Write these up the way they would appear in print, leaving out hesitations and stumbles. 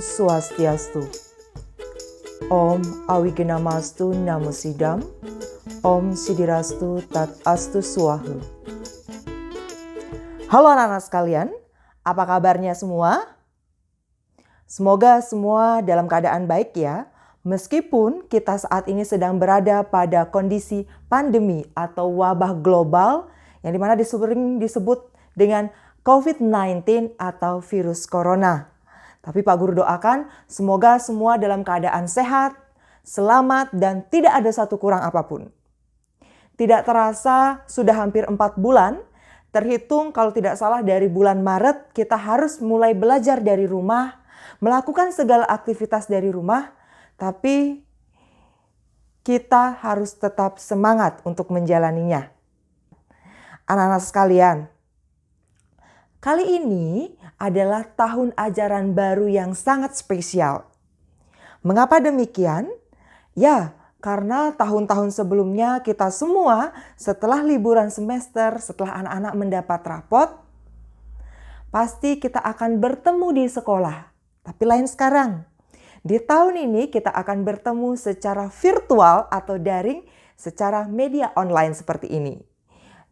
Swastiastu. Om Awignamastu Namo Sidam. Om Sidirastu Tat Astu Swahu. Halo anak-anak sekalian, apa kabarnya semua? Semoga semua dalam keadaan baik ya. Meskipun kita saat ini sedang berada pada kondisi pandemi atau wabah global yang dimana sering disebut dengan COVID-19 atau virus corona. Tapi Pak Guru doakan semoga semua dalam keadaan sehat, selamat, dan tidak ada satu kurang apapun. Tidak terasa sudah hampir 4 bulan, terhitung kalau tidak salah dari bulan Maret kita harus mulai belajar dari rumah, melakukan segala aktivitas dari rumah, tapi kita harus tetap semangat untuk menjalaninya. Anak-anak sekalian, kali ini adalah tahun ajaran baru yang sangat spesial. Mengapa demikian? Ya, karena tahun-tahun sebelumnya kita semua setelah liburan semester, setelah anak-anak mendapat rapot, pasti kita akan bertemu di sekolah. Tapi lain sekarang. Di tahun ini kita akan bertemu secara virtual atau daring secara media online seperti ini.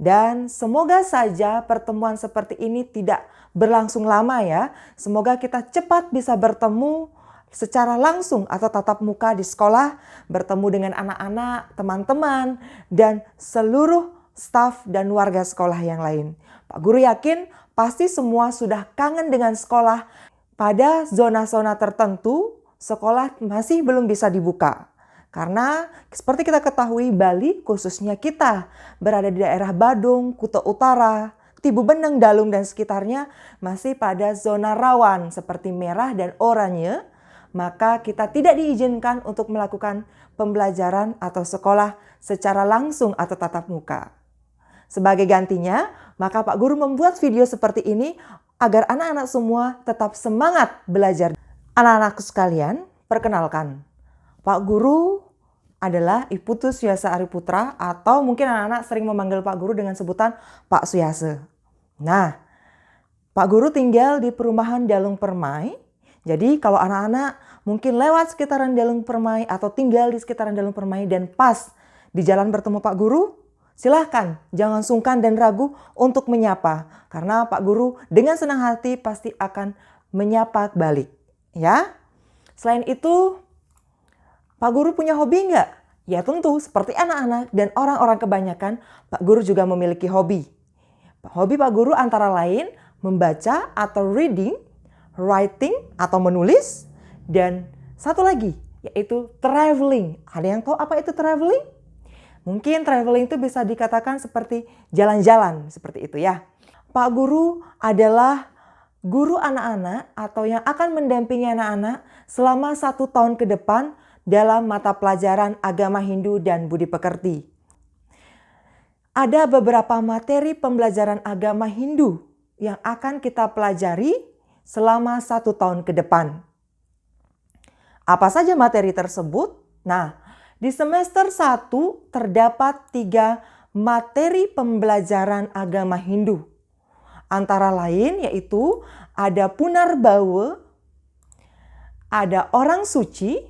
Dan semoga saja pertemuan seperti ini tidak berlangsung lama ya. Semoga kita cepat bisa bertemu secara langsung atau tatap muka di sekolah, bertemu dengan anak-anak, teman-teman, dan seluruh staf dan warga sekolah yang lain. Pak Guru yakin pasti semua sudah kangen dengan sekolah. Pada zona-zona tertentu, sekolah masih belum bisa dibuka. Karena seperti kita ketahui Bali khususnya kita berada di daerah Badung, Kuta Utara, Tibu Beneng, Dalung dan sekitarnya masih pada zona rawan seperti merah dan oranye. Maka kita tidak diizinkan untuk melakukan pembelajaran atau sekolah secara langsung atau tatap muka. Sebagai gantinya, maka Pak Guru membuat video seperti ini agar anak-anak semua tetap semangat belajar. Anak-anakku sekalian, perkenalkan. Pak Guru adalah Iputu Suyasa Ariputra atau mungkin anak-anak sering memanggil Pak Guru dengan sebutan Pak Suyase. Nah, Pak Guru tinggal di perumahan Dalung Permai. Jadi kalau anak-anak mungkin lewat sekitaran Dalung Permai atau tinggal di sekitaran Dalung Permai dan pas di jalan bertemu Pak Guru, silahkan jangan sungkan dan ragu untuk menyapa. Karena Pak Guru dengan senang hati pasti akan menyapa balik. Ya, selain itu Pak Guru punya hobi nggak? Ya tentu seperti anak-anak dan orang-orang kebanyakan, Pak Guru juga memiliki hobi. Hobi Pak Guru antara lain membaca atau reading, writing atau menulis, dan satu lagi yaitu traveling. Ada yang tahu apa itu traveling? Mungkin traveling itu bisa dikatakan seperti jalan-jalan seperti itu ya. Pak Guru adalah guru anak-anak atau yang akan mendampingi anak-anak selama 1 tahun ke depan dalam mata pelajaran agama Hindu dan budi pekerti. Ada beberapa materi pembelajaran agama Hindu yang akan kita pelajari selama 1 tahun ke depan. Apa saja materi tersebut? Nah, di semester 1 terdapat 3 materi pembelajaran agama Hindu. Antara lain yaitu ada Punarbawa, ada orang suci,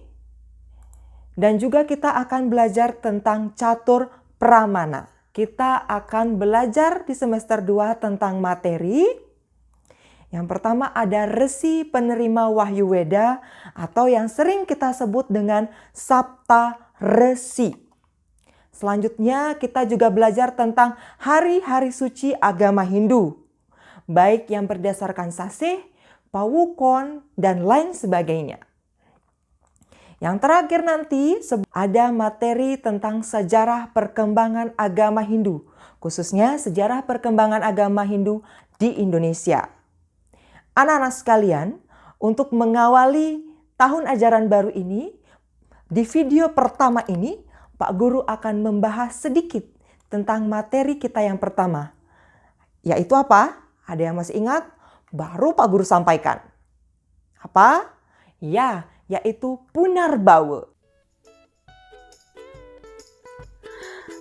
dan juga kita akan belajar tentang catur pramana. Kita akan belajar di semester 2 tentang materi. Yang pertama ada Resi Penerima Wahyu Weda atau yang sering kita sebut dengan Sapta Resi. Selanjutnya kita juga belajar tentang hari-hari suci agama Hindu. Baik yang berdasarkan sasih, pawukon, dan lain sebagainya. Yang terakhir nanti ada materi tentang sejarah perkembangan agama Hindu, khususnya sejarah perkembangan agama Hindu di Indonesia. Anak-anak sekalian, untuk mengawali tahun ajaran baru ini, di video pertama ini, Pak Guru akan membahas sedikit tentang materi kita yang pertama. Yaitu apa? Ada yang masih ingat? Baru Pak Guru sampaikan. Apa? Ya, yaitu Punarbawa.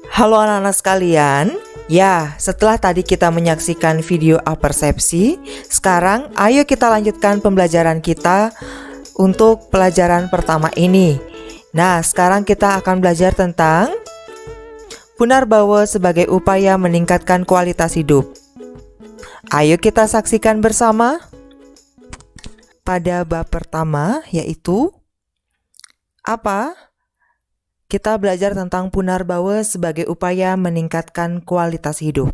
Halo anak-anak sekalian. Ya, setelah tadi kita menyaksikan video apersepsi, sekarang ayo kita lanjutkan pembelajaran kita untuk pelajaran pertama ini. Nah, sekarang kita akan belajar tentang Punarbawa sebagai upaya meningkatkan kualitas hidup. Ayo kita saksikan bersama pada bab pertama, yaitu apa? Kita belajar tentang Punarbawa sebagai upaya meningkatkan kualitas hidup.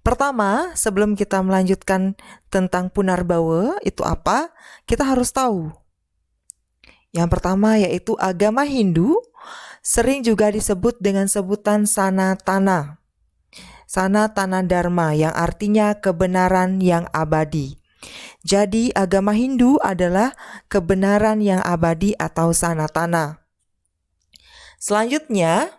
Pertama, sebelum kita melanjutkan tentang Punarbawa itu apa, kita harus tahu. Yang pertama yaitu agama Hindu sering juga disebut dengan sebutan Sanatana. Sanatana Dharma yang artinya kebenaran yang abadi. Jadi agama Hindu adalah kebenaran yang abadi atau Sanatana. Selanjutnya,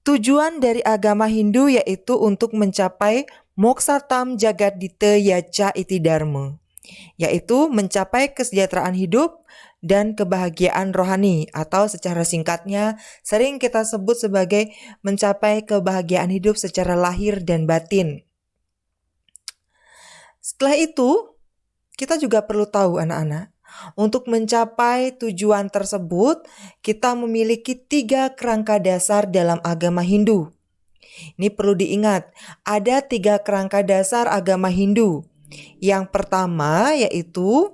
tujuan dari agama Hindu yaitu untuk mencapai Moksatam Jagadita Yaca Iti Dharma, yaitu mencapai kesejahteraan hidup dan kebahagiaan rohani, atau secara singkatnya sering kita sebut sebagai mencapai kebahagiaan hidup secara lahir dan batin. Setelah itu, kita juga perlu tahu anak-anak, untuk mencapai tujuan tersebut, kita memiliki 3 kerangka dasar dalam agama Hindu. Ini perlu diingat, ada 3 kerangka dasar agama Hindu. Yang pertama yaitu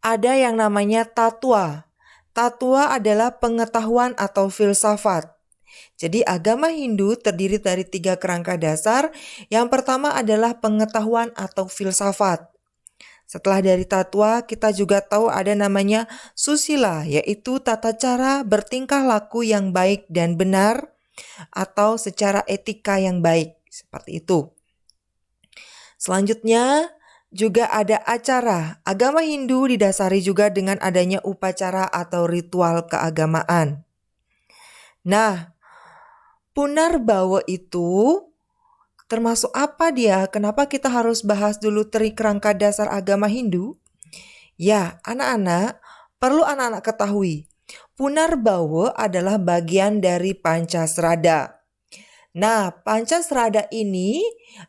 ada yang namanya tatwa. Tatwa adalah pengetahuan atau filsafat. Jadi agama Hindu terdiri dari 3 kerangka dasar. Yang pertama adalah pengetahuan atau filsafat. Setelah dari tatwa, kita juga tahu ada namanya susila, yaitu tata cara bertingkah laku yang baik dan benar, atau secara etika yang baik, seperti itu. Selanjutnya, juga ada acara. Agama Hindu didasari juga dengan adanya upacara atau ritual keagamaan. Nah, Punarbawa itu termasuk apa dia? Kenapa kita harus bahas dulu 3 kerangka dasar agama Hindu? Ya, anak-anak, perlu anak-anak ketahui. Punarbawa adalah bagian dari Pancasrada. Nah, Pancasrada ini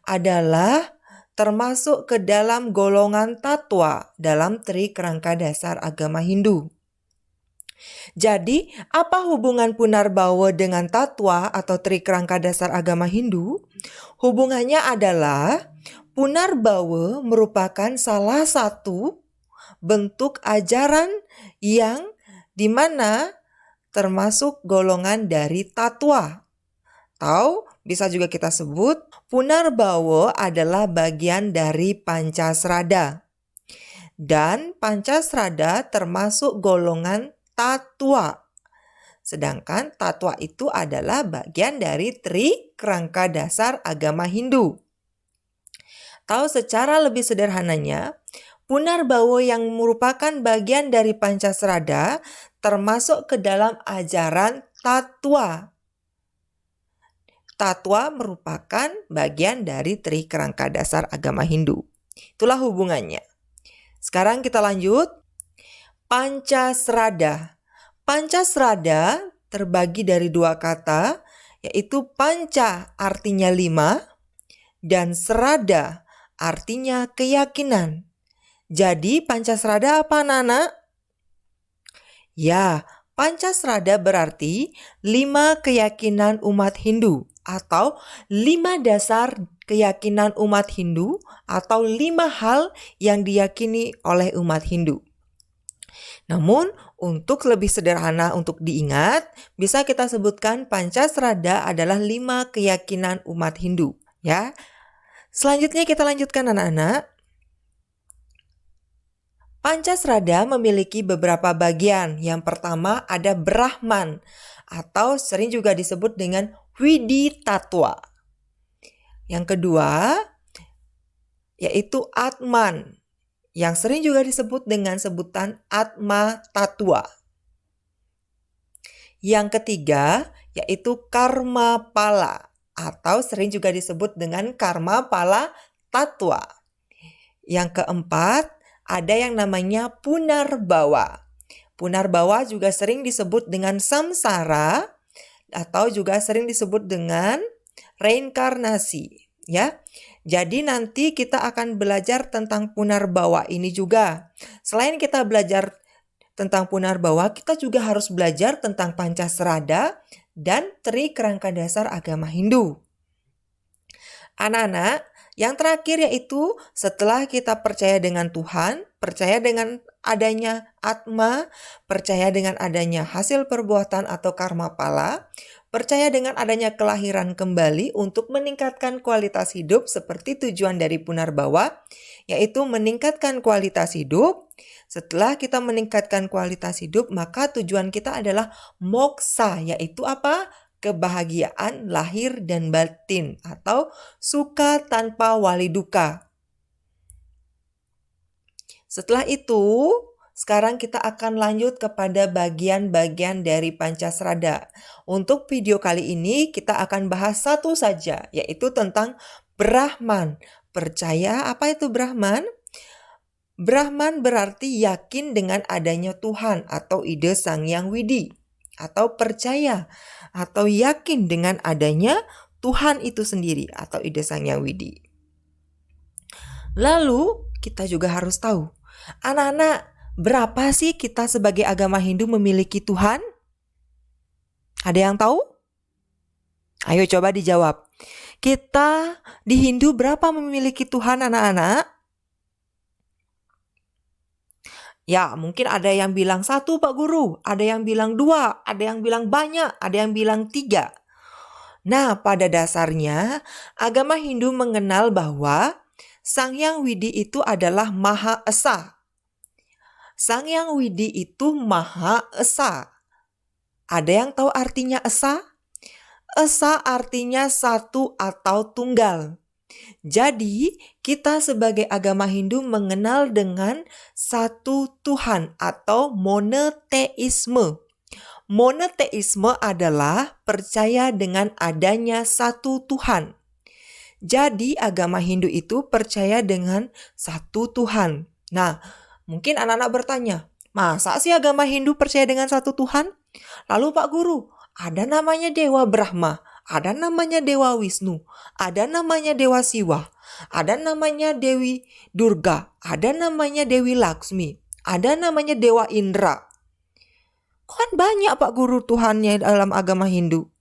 adalah termasuk ke dalam golongan tatwa dalam 3 kerangka dasar agama Hindu. Jadi, apa hubungan Punarbawa dengan tatwa atau 3 kerangka dasar agama Hindu? Hubungannya adalah Punarbawa merupakan salah satu bentuk ajaran yang dimana termasuk golongan dari tatwa. Atau bisa juga kita sebut Punarbawa adalah bagian dari Pancasrada. Dan Pancasrada termasuk golongan tatwa. Sedangkan tatwa itu adalah bagian dari 3 kerangka dasar agama Hindu. Tahu secara lebih sederhananya, Punarbawa yang merupakan bagian dari Pancasrada termasuk ke dalam ajaran tatwa. Tatwa merupakan bagian dari 3 kerangka dasar agama Hindu. Itulah hubungannya. Sekarang kita lanjut. Pancasrada. Pancasrada terbagi dari 2 kata, yaitu panca artinya 5 dan srada artinya keyakinan. Jadi Pancasrada apa anak-anak? Ya, Pancasrada berarti 5 keyakinan umat Hindu atau 5 dasar keyakinan umat Hindu atau 5 hal yang diyakini oleh umat Hindu. Namun, untuk lebih sederhana untuk diingat, bisa kita sebutkan Pancasrada adalah 5 keyakinan umat Hindu, ya. Selanjutnya kita lanjutkan anak-anak. Pancasrada memiliki beberapa bagian. Yang pertama ada Brahman atau sering juga disebut dengan Widi Tatwa. Yang kedua yaitu Atman, yang sering juga disebut dengan sebutan Atma Tatwa. Yang ketiga yaitu Karma Pala atau sering juga disebut dengan Karma Pala Tatwa. Yang keempat ada yang namanya Punarbawa. Punarbawa juga sering disebut dengan samsara atau juga sering disebut dengan reinkarnasi. ya. Jadi nanti kita akan belajar tentang Punarbawa ini juga. Selain kita belajar tentang Punarbawa, kita juga harus belajar tentang Pancasrada dan Tri Kerangka Dasar Agama Hindu. Anak-anak, yang terakhir yaitu setelah kita percaya dengan Tuhan, percaya dengan adanya Atma, percaya dengan adanya hasil perbuatan atau karma pala, percaya dengan adanya kelahiran kembali untuk meningkatkan kualitas hidup seperti tujuan dari Punarbawa, yaitu meningkatkan kualitas hidup. Setelah kita meningkatkan kualitas hidup, maka tujuan kita adalah moksa, yaitu apa? Kebahagiaan lahir dan batin atau suka tanpa wali duka. Setelah itu, sekarang kita akan lanjut kepada bagian-bagian dari Pancasrada. Untuk video kali ini kita akan bahas satu saja, yaitu tentang Brahman. Percaya apa itu Brahman? Brahman berarti yakin dengan adanya Tuhan atau ide Sang Hyang Widi. Atau percaya atau yakin dengan adanya Tuhan itu sendiri atau ide Sang Hyang Widi. Lalu kita juga harus tahu, anak-anak, berapa sih kita sebagai agama Hindu memiliki Tuhan? Ada yang tahu? Ayo coba dijawab. Kita di Hindu berapa memiliki Tuhan, anak-anak? Ya, mungkin ada yang bilang 1, Pak Guru. Ada yang bilang 2, ada yang bilang banyak, ada yang bilang 3. Nah, pada dasarnya agama Hindu mengenal bahwa Sang Hyang Widi itu adalah Maha Esa. Sang Hyang Widi itu Maha Esa. Ada yang tahu artinya Esa? Esa artinya satu atau tunggal. Jadi, kita sebagai agama Hindu mengenal dengan satu Tuhan atau monoteisme. Monoteisme adalah percaya dengan adanya satu Tuhan. Jadi, agama Hindu itu percaya dengan satu Tuhan. Nah, mungkin anak-anak bertanya, masa sih agama Hindu percaya dengan satu Tuhan? Lalu Pak Guru, ada namanya Dewa Brahma, ada namanya Dewa Wisnu, ada namanya Dewa Siwa, ada namanya Dewi Durga, ada namanya Dewi Laksmi, ada namanya Dewa Indra. Kan banyak Pak Guru Tuhannya dalam agama Hindu.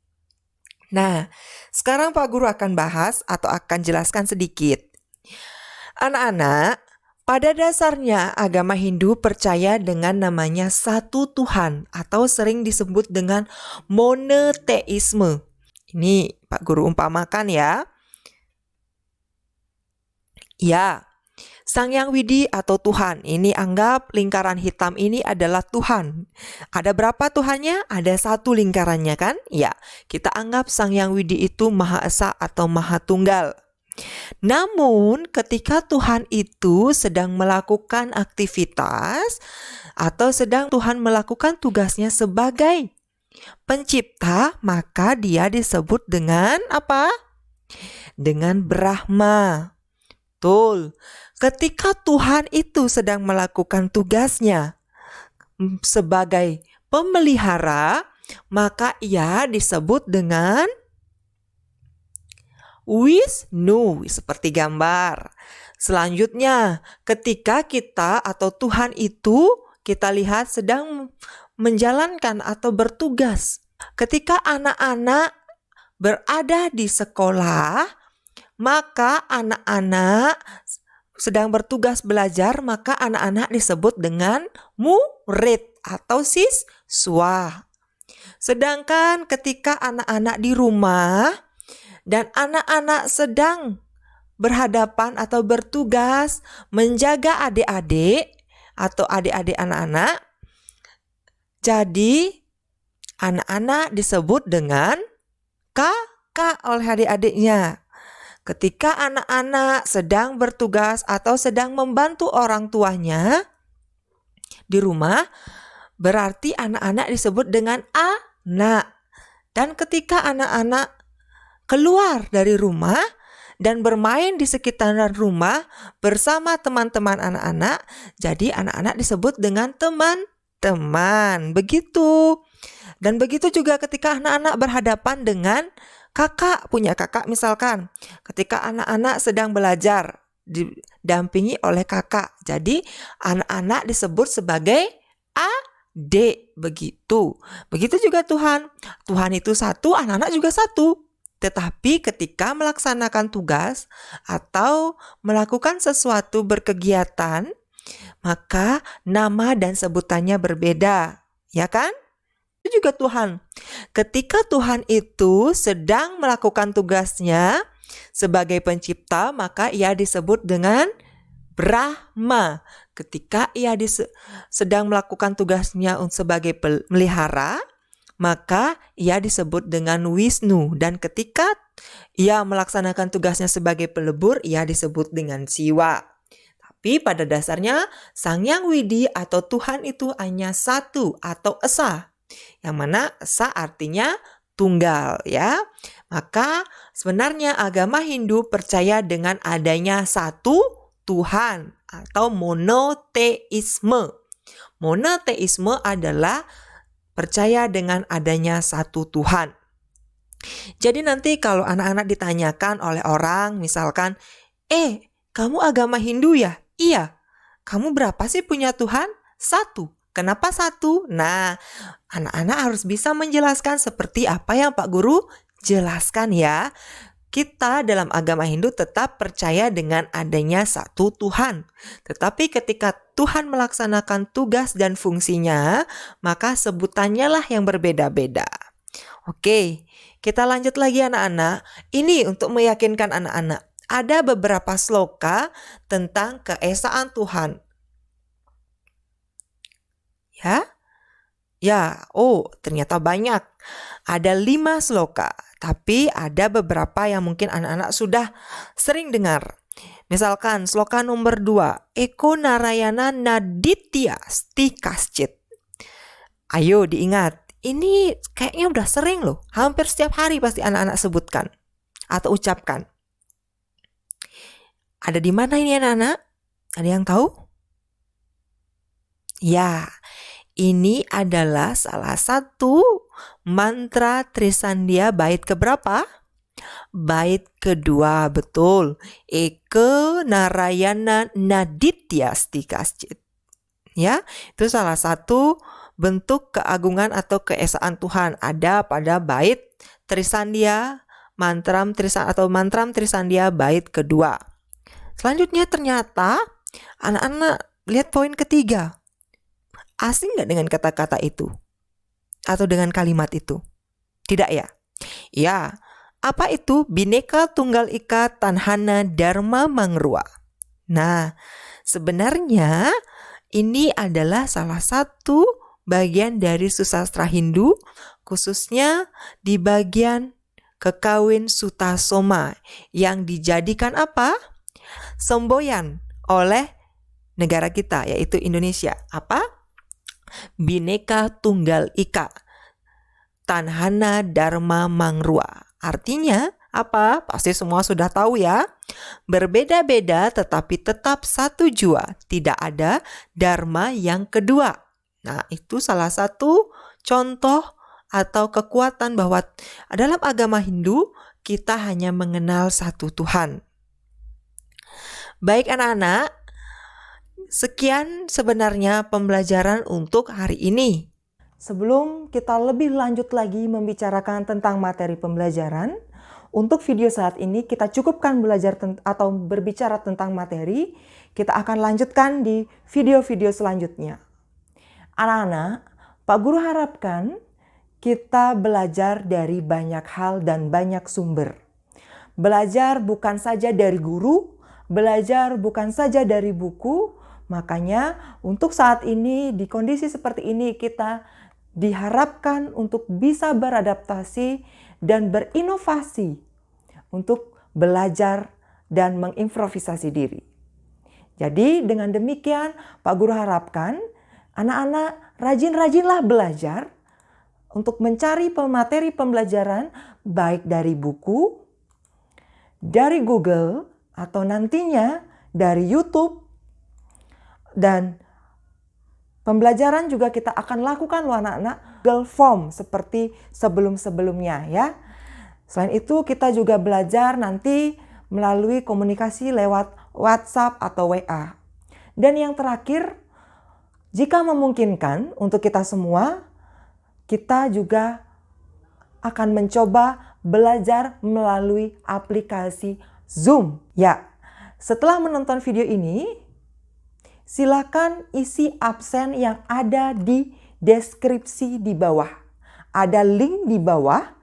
Nah, sekarang Pak Guru akan bahas atau akan jelaskan sedikit. Anak-anak, pada dasarnya agama Hindu percaya dengan namanya satu Tuhan atau sering disebut dengan monoteisme. Ini Pak Guru umpamakan ya. Ya, Sang Hyang Widi atau Tuhan. Ini anggap lingkaran hitam ini adalah Tuhan. Ada berapa Tuhannya? Ada satu lingkarannya kan? Ya, kita anggap Sang Hyang Widi itu Maha Esa atau Maha Tunggal. Namun ketika Tuhan itu sedang melakukan aktivitas atau sedang Tuhan melakukan tugasnya sebagai pencipta, maka dia disebut dengan apa? Dengan Brahma. Betul. Ketika Tuhan itu sedang melakukan tugasnya sebagai pemelihara, maka ia disebut dengan Wisnu, seperti gambar. Selanjutnya, ketika kita atau Tuhan itu kita lihat sedang menjalankan atau bertugas. Ketika anak-anak berada di sekolah, maka anak-anak sedang bertugas belajar, maka anak-anak disebut dengan murid atau siswa. Sedangkan ketika anak-anak di rumah dan anak-anak sedang berhadapan atau bertugas menjaga adik-adik atau adik-adik anak-anak, jadi anak-anak disebut dengan kakak oleh adik-adiknya. Ketika anak-anak sedang bertugas atau sedang membantu orang tuanya di rumah, berarti anak-anak disebut dengan anak. Dan ketika anak-anak keluar dari rumah dan bermain di sekitaran rumah bersama teman-teman anak-anak, jadi anak-anak disebut dengan teman-teman. Begitu. Dan begitu juga ketika anak-anak berhadapan dengan punya kakak misalkan, ketika anak-anak sedang belajar, didampingi oleh kakak. Jadi anak-anak disebut sebagai adik, begitu. Begitu juga Tuhan. Tuhan itu satu, anak-anak juga satu. Tetapi ketika melaksanakan tugas atau melakukan sesuatu berkegiatan, maka nama dan sebutannya berbeda, ya kan? Itu juga Tuhan. Ketika Tuhan itu sedang melakukan tugasnya sebagai pencipta, maka ia disebut dengan Brahma. Ketika ia sedang melakukan tugasnya sebagai pemelihara, maka ia disebut dengan Wisnu. Dan ketika ia melaksanakan tugasnya sebagai pelebur, ia disebut dengan Siwa. Tapi pada dasarnya Sang Hyang Widi atau Tuhan itu hanya satu atau esa. Yang mana esa artinya tunggal, ya. Maka sebenarnya agama Hindu percaya dengan adanya satu Tuhan atau monoteisme. Monoteisme adalah percaya dengan adanya satu Tuhan. Jadi nanti kalau anak-anak ditanyakan oleh orang, misalkan, kamu agama Hindu ya? Iya. Kamu berapa sih punya Tuhan? Satu. Kenapa satu? Nah, anak-anak harus bisa menjelaskan seperti apa yang Pak Guru jelaskan ya. Kita dalam agama Hindu tetap percaya dengan adanya satu Tuhan. Tetapi ketika Tuhan melaksanakan tugas dan fungsinya, maka sebutannya lah yang berbeda-beda. Oke, kita lanjut lagi anak-anak. Ini untuk meyakinkan anak-anak. Ada beberapa sloka tentang keesaan Tuhan. Ya, ternyata banyak. Ada 5 sloka, tapi ada beberapa yang mungkin anak-anak sudah sering dengar. Misalkan sloka nomor 2, Eko Narayana Naditya Sti Kaschit. Ayo diingat, ini kayaknya udah sering loh. Hampir setiap hari pasti anak-anak sebutkan atau ucapkan. Ada di mana ini anak-anak? Ada yang tahu? Ya, ini adalah salah satu mantra Trisandia bait keberapa? Bait kedua, betul. Eke Narayana Naditya Sti Kaschit. Ya, itu salah satu bentuk keagungan atau keesaan Tuhan ada pada bait Trisandia, mantram Trisandia bait kedua. Selanjutnya ternyata anak-anak lihat poin ketiga. Asing nggak dengan kata-kata itu? Atau dengan kalimat itu? Tidak ya? Ya, apa itu? Bhinneka Tunggal Ika Tanhana Dharma Mangrua. Nah, sebenarnya ini adalah salah satu bagian dari susastra Hindu, khususnya di bagian kekawin Sutasoma yang dijadikan apa? Semboyan oleh negara kita, yaitu Indonesia. Apa? Bhinneka Tunggal Ika Tanhana Dharma Mangrua. Artinya apa? Pasti semua sudah tahu ya. Berbeda-beda tetapi tetap satu jua. Tidak ada dharma yang kedua. Nah, itu salah satu contoh atau kekuatan bahwa dalam agama Hindu kita hanya mengenal satu Tuhan. Baik anak-anak, sekian sebenarnya pembelajaran untuk hari ini. Sebelum kita lebih lanjut lagi membicarakan tentang materi pembelajaran, untuk video saat ini kita cukupkan belajar atau berbicara tentang materi. Kita akan lanjutkan di video-video selanjutnya. Anak-anak, Pak Guru harapkan kita belajar dari banyak hal dan banyak sumber. Belajar bukan saja dari guru, belajar bukan saja dari buku. Makanya untuk saat ini di kondisi seperti ini kita diharapkan untuk bisa beradaptasi dan berinovasi untuk belajar dan mengimprovisasi diri. Jadi dengan demikian Pak Guru harapkan anak-anak rajin-rajinlah belajar untuk mencari materi pembelajaran baik dari buku, dari Google, atau nantinya dari YouTube. Dan pembelajaran juga kita akan lakukan loh anak-anak Google Form seperti sebelum-sebelumnya ya. Selain itu, kita juga belajar nanti melalui komunikasi lewat WhatsApp atau WA. Dan yang terakhir, jika memungkinkan untuk kita semua, kita juga akan mencoba belajar melalui aplikasi Zoom. Ya, setelah menonton video ini, silakan isi absen yang ada di deskripsi di bawah. Ada link di bawah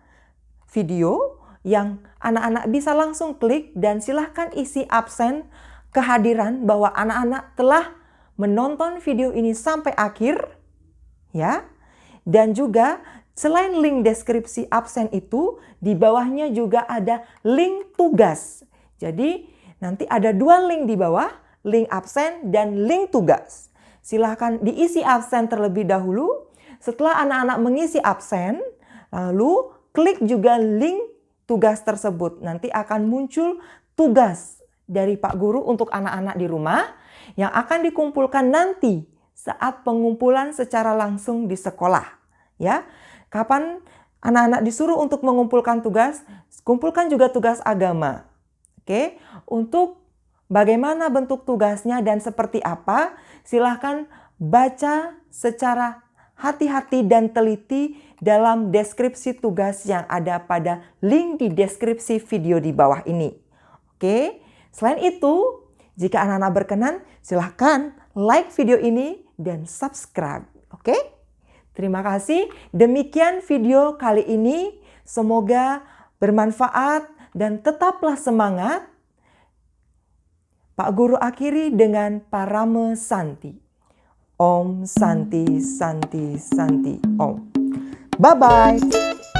video yang anak-anak bisa langsung klik dan silahkan isi absen kehadiran bahwa anak-anak telah menonton video ini sampai akhir, ya. Dan juga selain link deskripsi absen itu, di bawahnya juga ada link tugas. Jadi nanti ada 2 link di bawah, link absen dan link tugas. Silahkan diisi absen terlebih dahulu. Setelah anak-anak mengisi absen, lalu klik juga link tugas tersebut. Nanti akan muncul tugas dari Pak Guru untuk anak-anak di rumah yang akan dikumpulkan nanti saat pengumpulan secara langsung di sekolah. Ya, kapan anak-anak disuruh untuk mengumpulkan tugas, kumpulkan juga tugas agama. Oke, untuk bagaimana bentuk tugasnya dan seperti apa, silahkan baca secara hati-hati dan teliti dalam deskripsi tugas yang ada pada link di deskripsi video di bawah ini. Oke, selain itu, jika anak-anak berkenan, silahkan like video ini dan subscribe. Oke, terima kasih. Demikian video kali ini. Semoga bermanfaat dan tetaplah semangat. Pak Guru akhiri dengan Parame Santi. Om Santi Santi Santi Om. Bye-bye.